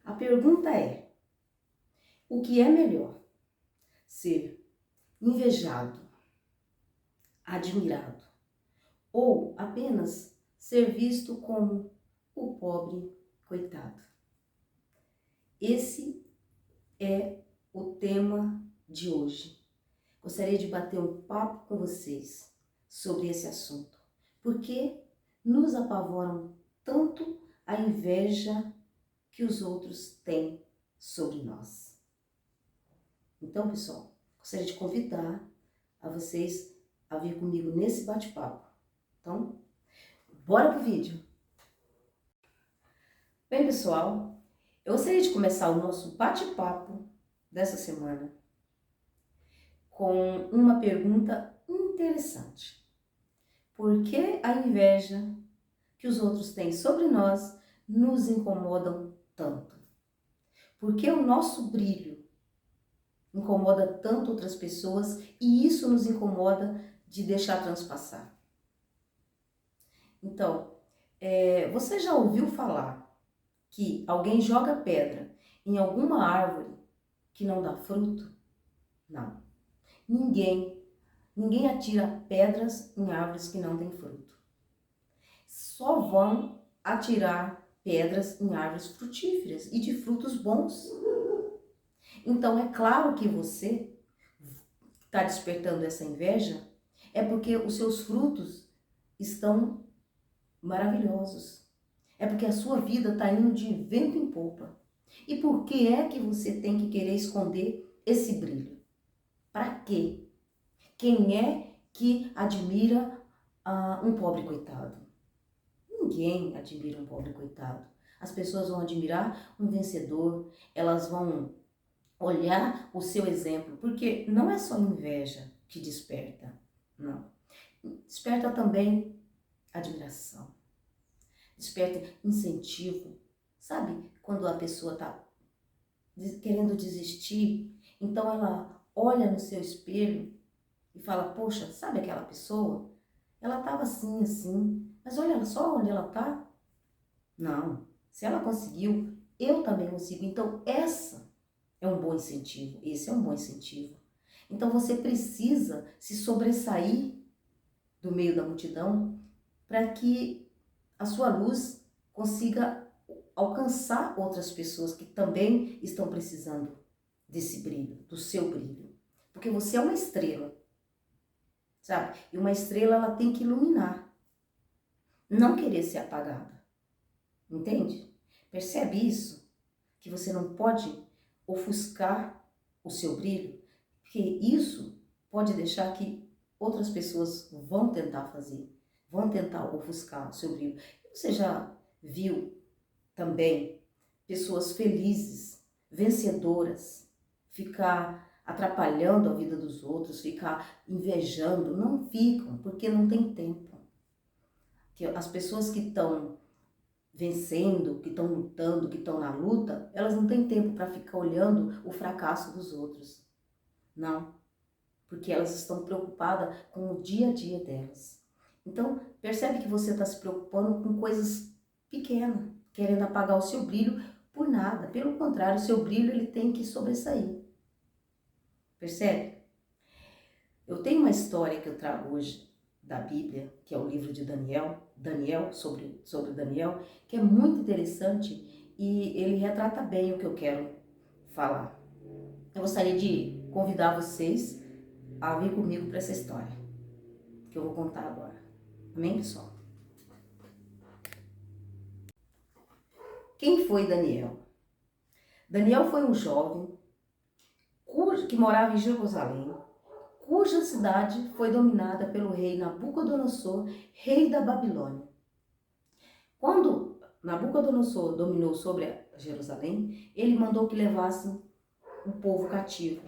A pergunta é: o que é melhor? Ser invejado, admirado ou apenas ser visto como o pobre coitado? Esse é o tema de hoje. Gostaria de bater um papo com vocês sobre esse assunto. Por que nos apavoram tanto a inveja que os outros têm sobre nós? Então, pessoal, gostaria de convidar a vocês a vir comigo nesse bate-papo. Então, bora pro vídeo! Bem, pessoal, eu gostaria de começar o nosso bate-papo dessa semana com uma pergunta interessante. Por que a inveja que os outros têm sobre nós nos incomodam tanto? Por que o nosso brilho incomoda tanto outras pessoas e isso nos incomoda de deixar transpassar? Então, você já ouviu falar que alguém joga pedra em alguma árvore que não dá fruto? Não. Ninguém atira pedras em árvores que não têm fruto. Só vão atirar pedras em árvores frutíferas e de frutos bons. Então é claro que você está despertando essa inveja, é porque os seus frutos estão maravilhosos. É porque a sua vida está indo de vento em popa. E por que é que você tem que querer esconder esse brilho? Para quê? Quem é que admira um pobre coitado? Ninguém admira um pobre coitado. As pessoas vão admirar um vencedor, elas vão olhar o seu exemplo, porque não é só inveja que desperta, não. Desperta também admiração, desperta incentivo. Sabe quando a pessoa está querendo desistir, então ela olha no seu espelho e fala: poxa, sabe aquela pessoa? Ela estava assim, assim, mas olha só onde ela está. Não, se ela conseguiu, eu também consigo. Então esse é um bom incentivo. Então você precisa se sobressair do meio da multidão para que a sua luz consiga alcançar outras pessoas que também estão precisando desse brilho, do seu brilho. Porque você é uma estrela, sabe? E uma estrela, ela tem que iluminar, não querer ser apagada. Entende? Percebe isso? Que você não pode ofuscar o seu brilho, porque isso pode deixar que outras pessoas vão tentar fazer, vão tentar ofuscar o seu brilho. Você já viu também pessoas felizes, vencedoras, ficar atrapalhando a vida dos outros, ficar invejando? Não ficam, porque não tem tempo. Que as pessoas que estão vencendo, que estão lutando, que estão na luta, elas não têm tempo para ficar olhando o fracasso dos outros. Não, porque elas estão preocupadas com o dia a dia delas. Então, percebe que você está se preocupando com coisas pequenas, querendo apagar o seu brilho por nada. Pelo contrário, o seu brilho ele tem que sobressair. Percebe? Eu tenho uma história que eu trago hoje da Bíblia, que é o livro de Daniel, sobre Daniel, que é muito interessante e ele retrata bem o que eu quero falar. Eu gostaria de convidar vocês a vir comigo para essa história que eu vou contar agora. Amém, pessoal? Quem foi Daniel? Daniel foi um jovem que morava em Jerusalém, cuja cidade foi dominada pelo rei Nabucodonosor, rei da Babilônia. Quando Nabucodonosor dominou sobre Jerusalém, ele mandou que levassem um povo cativo.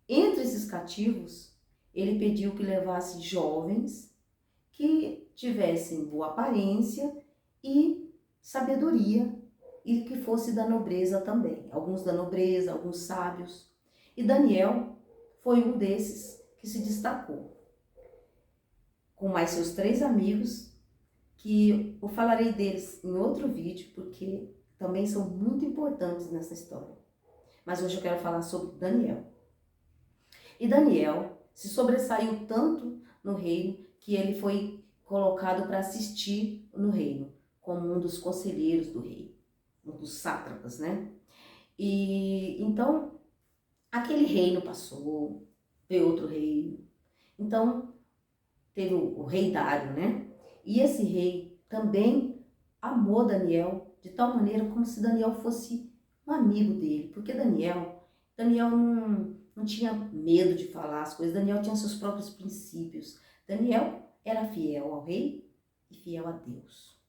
Entre esses cativos, ele pediu que levasse jovens que tivessem boa aparência e sabedoria e que fosse da nobreza também. Alguns da nobreza, alguns sábios. E Daniel foi um desses que se destacou. Com mais seus 3 amigos, que eu falarei deles em outro vídeo, porque também são muito importantes nessa história. Mas hoje eu quero falar sobre Daniel. E Daniel se sobressaiu tanto no reino que ele foi colocado para assistir no reino, como um dos conselheiros do rei, um dos sátrapas, né? E então aquele reino passou, veio outro reino. Então teve o rei Dário, né? E esse rei também amou Daniel de tal maneira como se Daniel fosse um amigo dele, porque Daniel não tinha medo de falar as coisas, Daniel tinha seus próprios princípios. Daniel era fiel ao rei e fiel a Deus.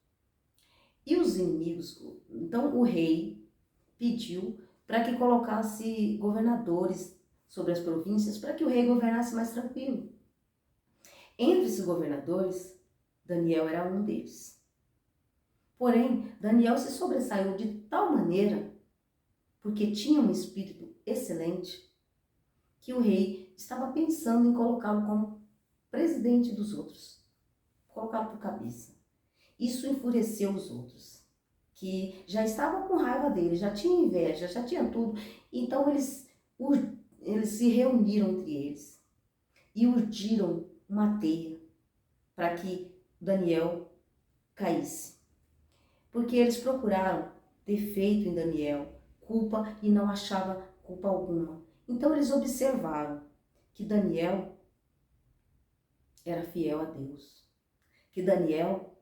E os inimigos, então o rei pediu para que colocasse governadores sobre as províncias, para que o rei governasse mais tranquilo. Entre esses governadores, Daniel era um deles. Porém, Daniel se sobressaiu de tal maneira, porque tinha um espírito excelente, que o rei estava pensando em colocá-lo como presidente dos outros, colocá-lo por cabeça. Isso enfureceu os outros, que já estavam com raiva dele, já tinham inveja, já tinham tudo. Então eles se reuniram entre eles e urdiram uma teia para que Daniel caísse. Porque eles procuraram defeito em Daniel, culpa, e não achavam culpa alguma. Então eles observaram que Daniel era fiel a Deus. Que Daniel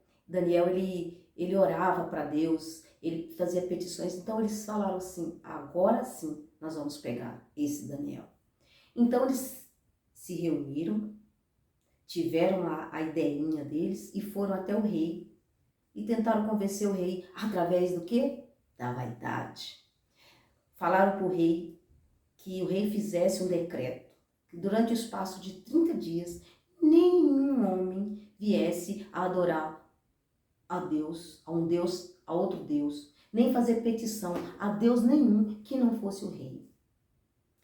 ele orava para Deus, ele fazia petições. Então eles falaram assim, agora sim nós vamos pegar esse Daniel. Então eles se reuniram, tiveram lá a ideinha deles e foram até o rei e tentaram convencer o rei através do quê? Da vaidade. Falaram para o rei que o rei fizesse um decreto, que durante o espaço de 30 dias, nenhum homem viesse a adorar a Deus, a outro Deus, nem fazer petição a Deus nenhum que não fosse o rei.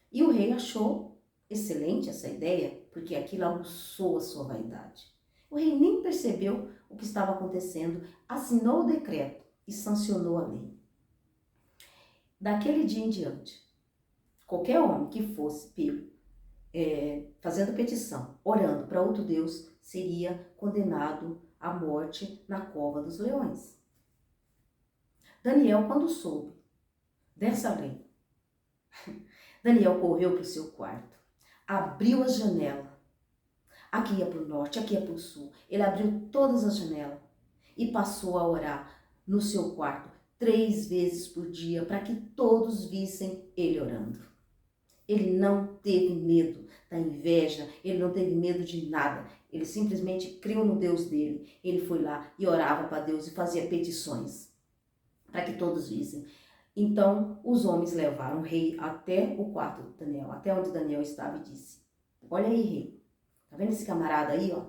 E o rei achou excelente essa ideia, porque aquilo aguçou a sua vaidade. O rei nem percebeu o que estava acontecendo, assinou o decreto e sancionou a lei. Daquele dia em diante, qualquer homem que fosse pego fazendo petição, orando para outro Deus, seria condenado à morte na cova dos leões. Daniel, quando soube dessa lei, Daniel correu para o seu quarto, abriu as janelas, aqui ia para o norte, aqui ia para o sul, ele abriu todas as janelas e passou a orar no seu quarto 3 vezes por dia, para que todos vissem ele orando. Ele não teve medo da inveja, ele não teve medo de nada. Ele simplesmente creu no Deus dele. Ele foi lá e orava para Deus e fazia petições para que todos vissem. Então, os homens levaram o rei até o quarto de Daniel, até onde Daniel estava, e disse: olha aí, rei, tá vendo esse camarada aí, ó?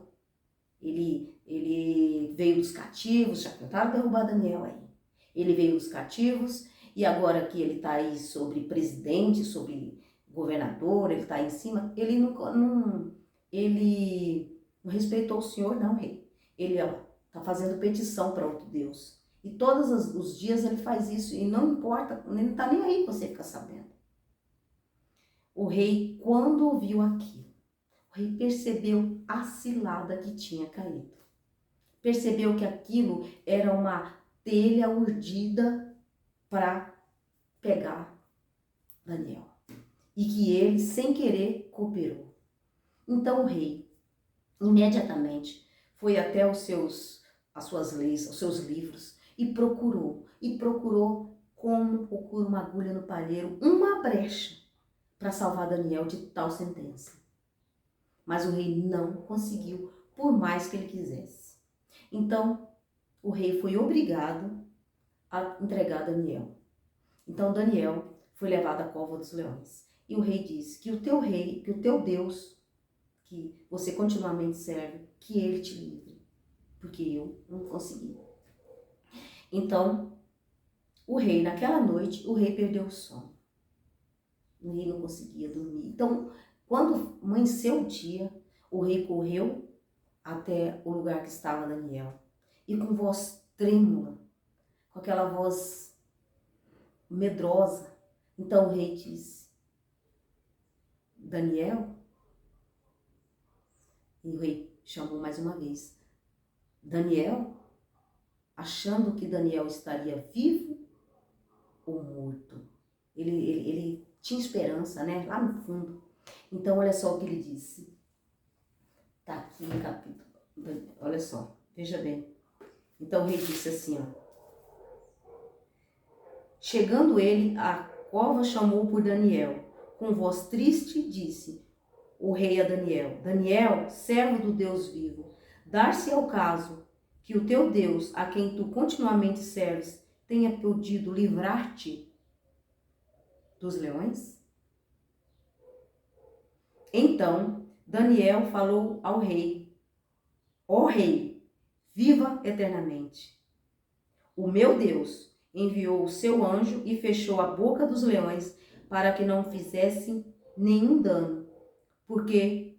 Ele veio dos cativos, já tentaram derrubar Daniel aí. Ele veio dos cativos e agora que ele está aí sobre presidente, sobre governador, ele está aí em cima, ele não respeitou o Senhor, não, rei. Ele está fazendo petição para outro Deus. E todos os dias ele faz isso e não importa, ele não está nem aí você ficar sabendo. O rei, quando ouviu aquilo, o rei percebeu a cilada que tinha caído. Percebeu que aquilo era uma telha urdida para pegar Daniel. E que ele, sem querer, cooperou. Então o rei, imediatamente, foi até as suas leis, os seus livros, e procurou como procura uma agulha no palheiro, uma brecha para salvar Daniel de tal sentença. Mas o rei não conseguiu, por mais que ele quisesse. Então, o rei foi obrigado a entregar Daniel. Então, Daniel foi levado à cova dos leões. E o rei disse que o teu Deus, que você continuamente serve, que ele te livre, porque eu não consegui. Então, naquela noite, o rei perdeu o sono. O rei não conseguia dormir. Então, quando amanheceu o dia, o rei correu até o lugar que estava Daniel. E com voz trêmula, com aquela voz medrosa. Então o rei disse, Daniel, e o rei chamou mais uma vez, Daniel, achando que Daniel estaria vivo ou morto. Ele tinha esperança, né? Lá no fundo. Então, olha só o que ele disse. Tá aqui no capítulo. Olha só, veja bem. Então, o rei disse assim, ó. Chegando ele, a cova chamou por Daniel. Com voz triste, disse o rei a Daniel, Daniel, servo do Deus vivo, dar-se ao caso que o teu Deus, a quem tu continuamente serves, tenha podido livrar-te dos leões? Então Daniel falou ao rei, ó rei, viva eternamente. O meu Deus enviou o seu anjo e fechou a boca dos leões para que não fizessem nenhum dano, porque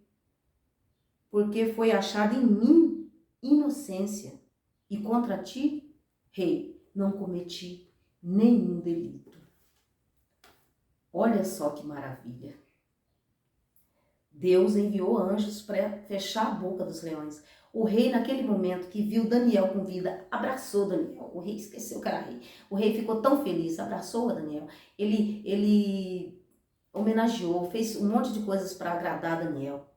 foi achada em mim inocência, e contra ti, rei, não cometi nenhum delito. Olha só que maravilha. Deus enviou anjos para fechar a boca dos leões. O rei, naquele momento que viu Daniel com vida, abraçou Daniel. O rei esqueceu que era rei. O rei ficou tão feliz, abraçou a Daniel. Ele homenageou, fez um monte de coisas para agradar Daniel.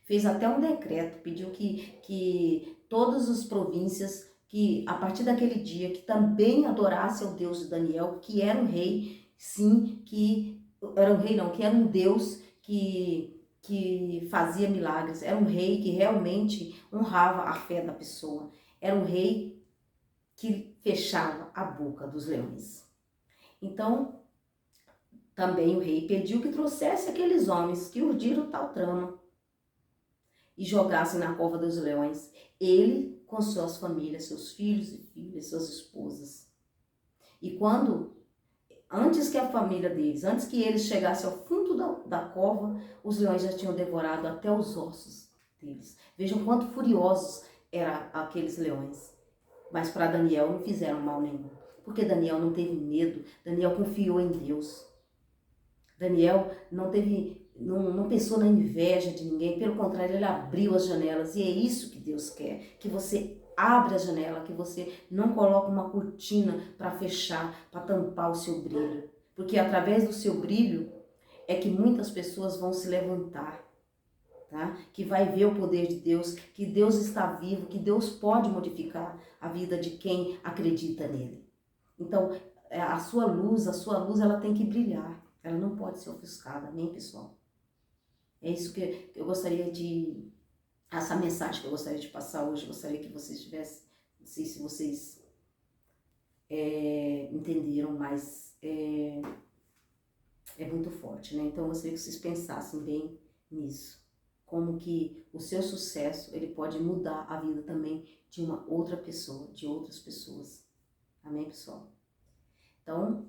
Fez até um decreto, pediu que todas as províncias, que a partir daquele dia, que também adorasse ao Deus de Daniel, que era um rei, sim, que era um rei não, que era um Deus que fazia milagres, era um rei que realmente honrava a fé da pessoa, era um rei que fechava a boca dos leões. Então, também o rei pediu que trouxesse aqueles homens que urdiram tal trama e jogassem na cova dos leões, ele com suas famílias, seus filhos e filhas, suas esposas. E antes que a família deles, antes que eles chegassem ao fundo da cova, os leões já tinham devorado até os ossos deles. Vejam quanto furiosos eram aqueles leões. Mas para Daniel não fizeram mal nenhum, porque Daniel não teve medo, Daniel confiou em Deus. Daniel não pensou na inveja de ninguém, pelo contrário, ele abriu as janelas, e é isso que Deus quer, que você abra a janela, que você não coloque uma cortina para fechar, para tampar o seu brilho, porque através do seu brilho é que muitas pessoas vão se levantar, tá? Que vai ver o poder de Deus, que Deus está vivo, que Deus pode modificar a vida de quem acredita nele. Então, a sua luz, ela tem que brilhar. Ela não pode ser ofuscada, amém, pessoal? É isso que eu gostaria essa mensagem que eu gostaria de passar hoje, eu gostaria que vocês tivessem, não sei se vocês entenderam, mas é muito forte, né? Então eu gostaria que vocês pensassem bem nisso. Como que o seu sucesso, ele pode mudar a vida também de uma outra pessoa, de outras pessoas. Amém, pessoal? Então,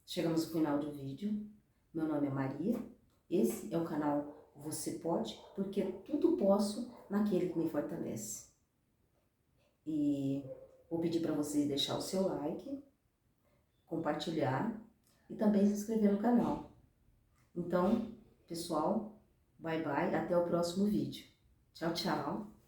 chegamos ao final do vídeo. Meu nome é Maria, esse é o canal Você Pode, porque tudo posso naquele que me fortalece. E vou pedir para vocês deixar o seu like, compartilhar e também se inscrever no canal. Então, pessoal, bye bye, até o próximo vídeo. Tchau, tchau!